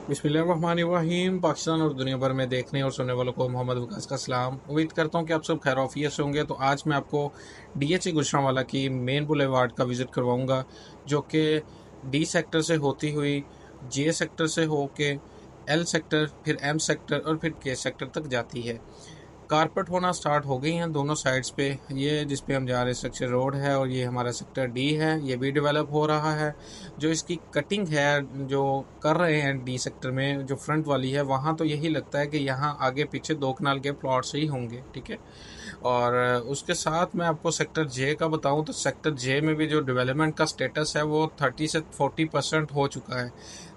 बिस्मिल्लाहिर्रहमानिर्रहीम। पाकिस्तान और दुनिया भर में देखने और सुनने वालों को मोहम्मद वकास का सलाम। उम्मीद करता हूँ कि आप सब खैर से होंगे। तो आज मैं आपको डीएचए गुजरांवाला की मेन बुलेवार्ड का विज़िट करवाऊँगा, जो कि डी सेक्टर से होती हुई जे सेक्टर से होके एल सेक्टर, फिर एम सेक्टर और फिर के सेक्टर तक जाती है। कारपेट होना स्टार्ट हो गई हैं दोनों साइड्स पे। ये जिस पे हम जा रहे हैं स्ट्रक्चर रोड है, और ये हमारा सेक्टर डी है, ये भी डेवलप हो रहा है। जो इसकी कटिंग है जो कर रहे हैं डी सेक्टर में, जो फ्रंट वाली है, वहाँ तो यही लगता है कि यहाँ आगे पीछे 2 कनाल के प्लॉट्स ही होंगे, ठीक है। और उसके साथ मैं आपको सेक्टर जे का बताऊं तो सेक्टर जे में भी जो डेवलपमेंट का स्टेटस है वो 30 से 40% हो चुका है।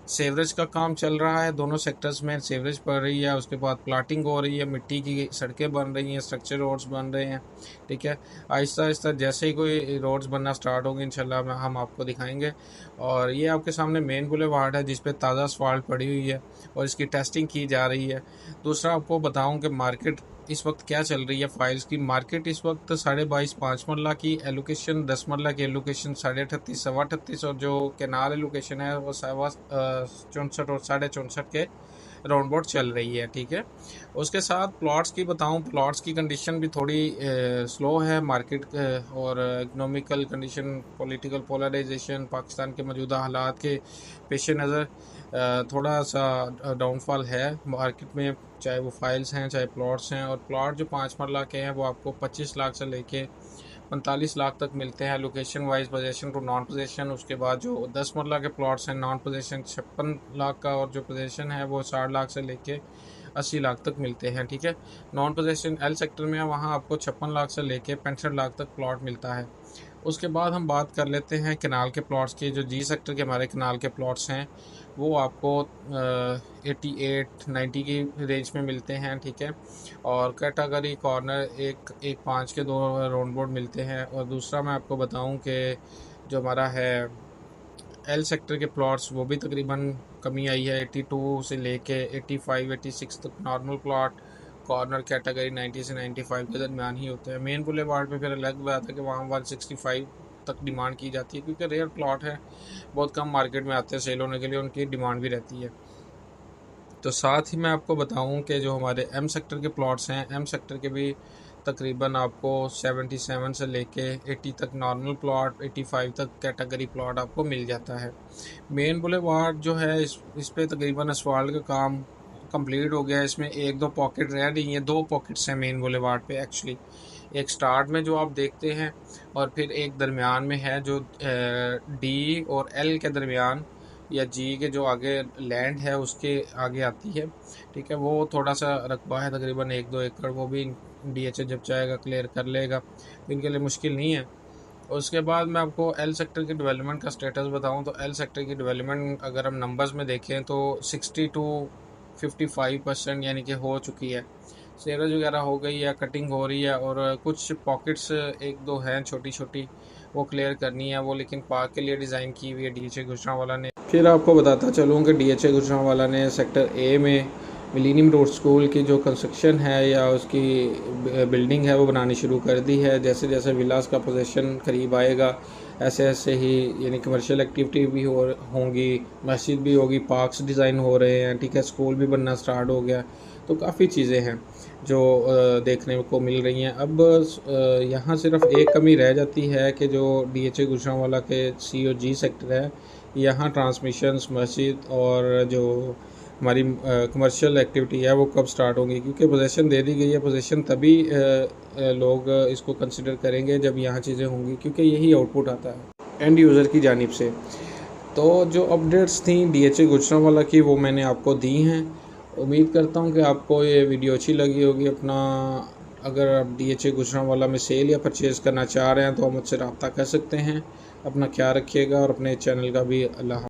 सीवरेज का काम चल रहा है, दोनों सेक्टर्स में सीवरेज पड़ रही है, उसके बाद प्लाटिंग हो रही है, मिट्टी की सड़कें बन रही हैं, स्ट्रक्चर रोड्स बन रहे हैं, ठीक है। आहिस्ता आहिस्ता जैसे ही कोई रोड्स बनना स्टार्ट होंगे इंशाल्लाह हम आपको दिखाएंगे। और ये आपके सामने मेन बुलेवार्ड है जिस पे ताज़ा असफाल्ट पड़ी हुई है और इसकी टेस्टिंग की जा रही है। दूसरा आपको बताऊं कि मार्केट इस वक्त क्या चल रही है। फाइल्स की मार्केट इस वक्त 22.5 5 मरला की एलोकेशन, 10 मरला की एलोकेशन 38.5 38.25, और जो कैनाल एलोकेशन है वो 64 और 64.5 के राउंड अबाउट चल रही है, ठीक है। उसके साथ प्लॉट्स की बताऊं, प्लॉट्स की कंडीशन भी थोड़ी स्लो है मार्केट, और economical condition, political polarisation, Pakistan के मौजूदा हालात के पेश नज़र थोड़ा सा डाउनफॉल है मार्केट में, चाहे वो फाइल्स हैं चाहे प्लॉट्स हैं। और प्लॉट जो 5 मरला के हैं वो आपको 25 लाख से लेके 45 लाख तक मिलते हैं location wise, possession to non possession. उसके बाद जो 10 मरला के प्लॉट्स हैं नॉन पोजेशन 56 लाख का, और जो पोजेशन है वो 60 लाख से लेके 80 लाख तक मिलते हैं, ठीक है। नॉन पोजेशन एल सेक्टर में है, वहाँ आपको 56 लाख से लेके 65 लाख तक प्लॉट मिलता है। उसके बाद हम बात कर लेते हैं कनाल के प्लॉट्स की। जो जी सेक्टर के हमारे कनाल के प्लॉट्स हैं वो आपको 88-90 की रेंज में मिलते हैं, ठीक है। और कैटेगरी कॉर्नर एक 1.5 के 2 राउंड बोर्ड मिलते हैं। और दूसरा मैं आपको बताऊं कि जो हमारा है एल सेक्टर के प्लॉट्स वो भी तकरीबन कमी आई है, 82 से लेके 85-86 तक नॉर्मल प्लॉट। कॉर्नर कैटेगरी 90 से 95 के दरमियान ही होते हैं। मेन बुलेवार्ड पे फिर अलग बात है कि वहाँ 165 तक डिमांड की जाती है, क्योंकि रेयर प्लॉट है, बहुत कम मार्केट में आते हैं सेल होने के लिए, उनकी डिमांड भी रहती है। तो साथ ही मैं आपको बताऊं कि जो हमारे एम सेक्टर के प्लॉट्स हैं, एम सेक्टर के भी तकरीबन आपको 77 से लेके 80 तक नॉर्मल प्लॉट, 85 तक कैटेगरी प्लॉट आपको मिल जाता है। मेन बुलेवार्ड जो है इस पे तकरीबन असफाल्ट का काम कंप्लीट हो गया है। इसमें 1-2 पॉकेट रह रही हैं, 2 पॉकेट्स हैं मेन बुलेवार्ड पे एक्चुअली। एक स्टार्ट में जो आप देखते हैं, और फिर एक दरमियान में है जो डी और एल के दरमियान, या जी के जो आगे लैंड है उसके आगे आती है, ठीक है। वो थोड़ा सा रकबा है तकरीबन 1-2 एकड़, वो भी डीएचए जब चाहेगा क्लियर कर लेगा, तो इनके लिए मुश्किल नहीं है। उसके बाद मैं आपको एल सेक्टर की डेवलपमेंट का स्टेटस बताऊं तो एल सेक्टर की डेवलपमेंट अगर हम नंबर्स में देखें तो 60-55% यानी कि हो चुकी है। सीवरेज वगैरह हो गई है, कटिंग हो रही है, और कुछ पॉकेट्स 1-2 हैं छोटी छोटी, वो क्लियर करनी है वो, लेकिन पार्क के लिए डिज़ाइन की हुई है डीएचए गुजरांवाला ने। फिर आपको बताता चलूँ कि डीएचए गुजरांवाला ने सेक्टर ए में मिलीनियम रोड स्कूल की जो कंस्ट्रक्शन है या उसकी बिल्डिंग है वो बनानी शुरू कर दी है। जैसे जैसे विलास का पोजीशन करीब आएगा ऐसे ऐसे ही यानी कमर्शियल एक्टिविटी भी होंगी, मस्जिद भी होगी, पार्क्स डिज़ाइन हो रहे हैं, ठीक है, स्कूल भी बनना स्टार्ट हो गया। तो काफ़ी चीज़ें हैं जो देखने को मिल रही हैं। अब यहाँ सिर्फ एक कमी रह जाती है कि जो डीएचए गुजरांवाला के COG सेक्टर है, यहाँ ट्रांसमिशंस, मस्जिद और जो हमारी कमर्शियल एक्टिविटी है वो कब स्टार्ट होंगी, क्योंकि पोजीशन दे दी गई है। पोजीशन तभी लोग इसको कंसिडर करेंगे जब यहाँ चीज़ें होंगी, क्योंकि यही आउटपुट आता है एंड यूज़र की जानिब से। तो जो अपडेट्स थी डीएचए गुजरांवाला की वो मैंने आपको दी हैं। उम्मीद करता हूँ कि आपको ये वीडियो अच्छी लगी होगी। अपना अगर आप डीएचए गुजरांवाला में सेल या परचेज़ करना चाह रहे हैं तो मुझसे रब्ता कर सकते हैं। अपना ख्याल रखिएगा और अपने चैनल का भी अल्लाह